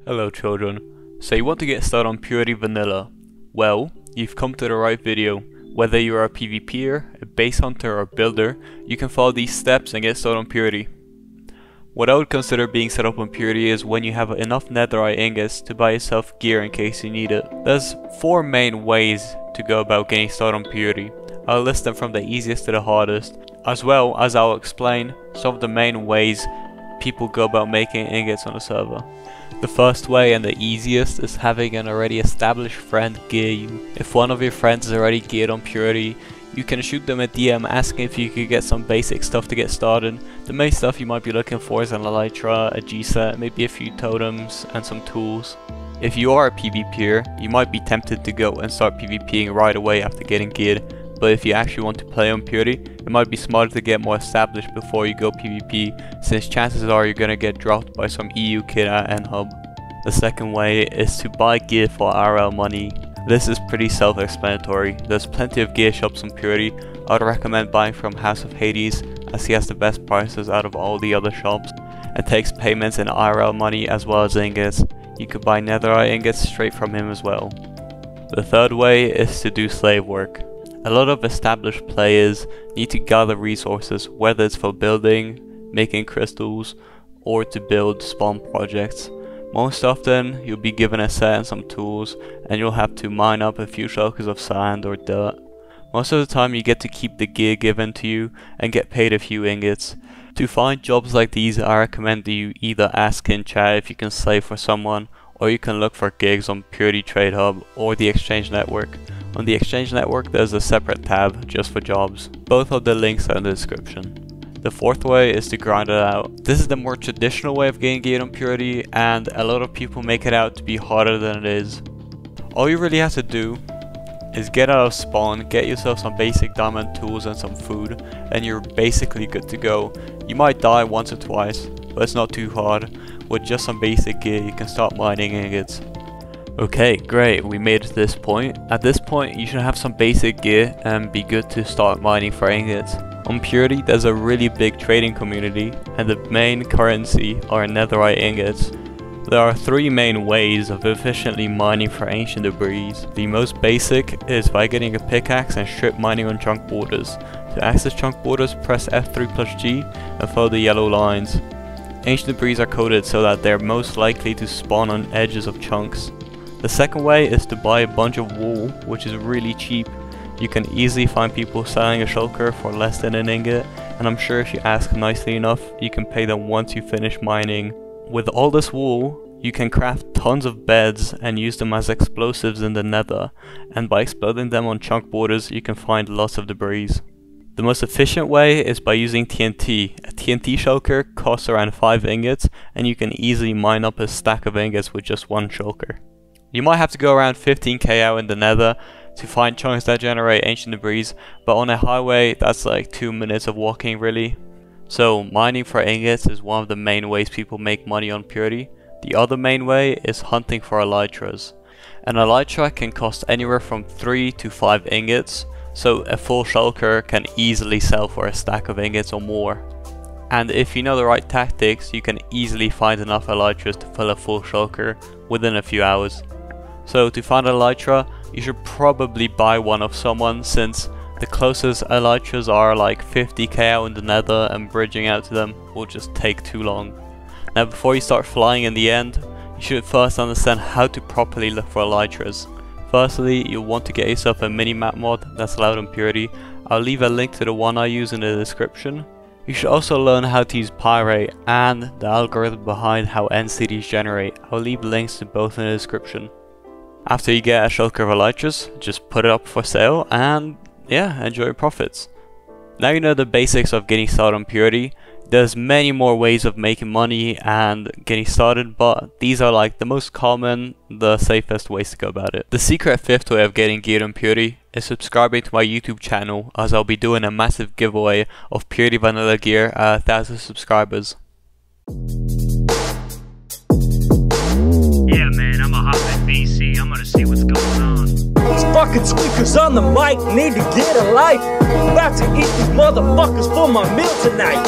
Hello children. So you want to get started on Purity Vanilla? Well, you've come to the right video. Whether you are a PvPer, a base hunter or builder, you can follow these steps and get started on Purity. What I would consider being set up on Purity is when you have enough netherite ingots to buy yourself gear in case you need it. There's 4 main ways to go about getting started on Purity. I'll list them from the easiest to the hardest, as well as I'll explain some of the main ways people go about making ingots on the server. The first way and the easiest is having an already established friend gear you. If one of your friends is already geared on Purity, you can shoot them a DM asking if you could get some basic stuff to get started. The main stuff you might be looking for is an elytra, a G-set, maybe a few totems and some tools. If you are a PvPer, you might be tempted to go and start PvPing right away after getting geared. But if you actually want to play on Purity, it might be smarter to get more established before you go PvP, since chances are you're gonna get dropped by some EU kid at NHub. The second way is to buy gear for RL money. This is pretty self-explanatory. There's plenty of gear shops on Purity. I'd recommend buying from House of Hades, as he has the best prices out of all the other shops, and takes payments in RL money as well as ingots. You could buy netherite ingots straight from him as well. The third way is to do slave work. A lot of established players need to gather resources, whether it's for building, making crystals, or to build spawn projects. Most often, you'll be given a set and some tools, and you'll have to mine up a few shulkers of sand or dirt. Most of the time you get to keep the gear given to you and get paid a few ingots. To find jobs like these, I recommend that you either ask in chat if you can slave for someone, or you can look for gigs on Purity Trade Hub or the Exchange Network. On the Exchange Network there's a separate tab just for jobs. Both of the links are in the description. The fourth way is to grind it out. This is the more traditional way of getting geared on Purity, and a lot of people make it out to be harder than it is. All you really have to do is get out of spawn, get yourself some basic diamond tools and some food, and you're basically good to go. You might die once or twice, but it's not too hard. With just some basic gear you can start mining ingots. Okay, great, we made it to this point. At this point you should have some basic gear and be good to start mining for ingots. On Purity there's a really big trading community, and the main currency are netherite ingots. There are 3 main ways of efficiently mining for ancient debris. The most basic is by getting a pickaxe and strip mining on chunk borders. To access chunk borders, press F3 plus G and follow the yellow lines. Ancient debris are coded so that they're most likely to spawn on edges of chunks. The second way is to buy a bunch of wool, which is really cheap. You can easily find people selling a shulker for less than an ingot, and I'm sure if you ask nicely enough, you can pay them once you finish mining. With all this wool, you can craft tons of beds and use them as explosives in the nether, and by exploding them on chunk borders, you can find lots of debris. The most efficient way is by using TNT. A TNT shulker costs around 5 ingots, and you can easily mine up a stack of ingots with just 1 shulker. You might have to go around 15k out in the nether to find chunks that generate ancient debris, but on a highway that's like 2 minutes of walking really. So mining for ingots is one of the main ways people make money on Purity. The other main way is hunting for elytras. An elytra can cost anywhere from 3 to 5 ingots, so a full shulker can easily sell for a stack of ingots or more. And if you know the right tactics, you can easily find enough elytras to fill a full shulker within a few hours. So to find an elytra, you should probably buy one of someone, since the closest elytras are like 50k out in the nether, and bridging out to them will just take too long. Now before you start flying in the end, you should first understand how to properly look for elytras. Firstly, you'll want to get yourself a minimap mod that's allowed on Purity. I'll leave a link to the one I use in the description. You should also learn how to use Pyrite and the algorithm behind how end cities generate. I'll leave links to both in the description. After you get a shulker of elytras, just put it up for sale and yeah, enjoy your profits. Now you know the basics of getting started on Purity. There's many more ways of making money and getting started, but these are like the most common, the safest ways to go about it. The secret 5th way of getting geared on Purity is subscribing to my YouTube channel, as I'll be doing a massive giveaway of Purity Vanilla gear at 1,000 subscribers. Yeah man, I'm a hop in BC, I'm gonna see what's going on. These fucking speakers on the mic need to get a life. About to eat these motherfuckers for my meal tonight.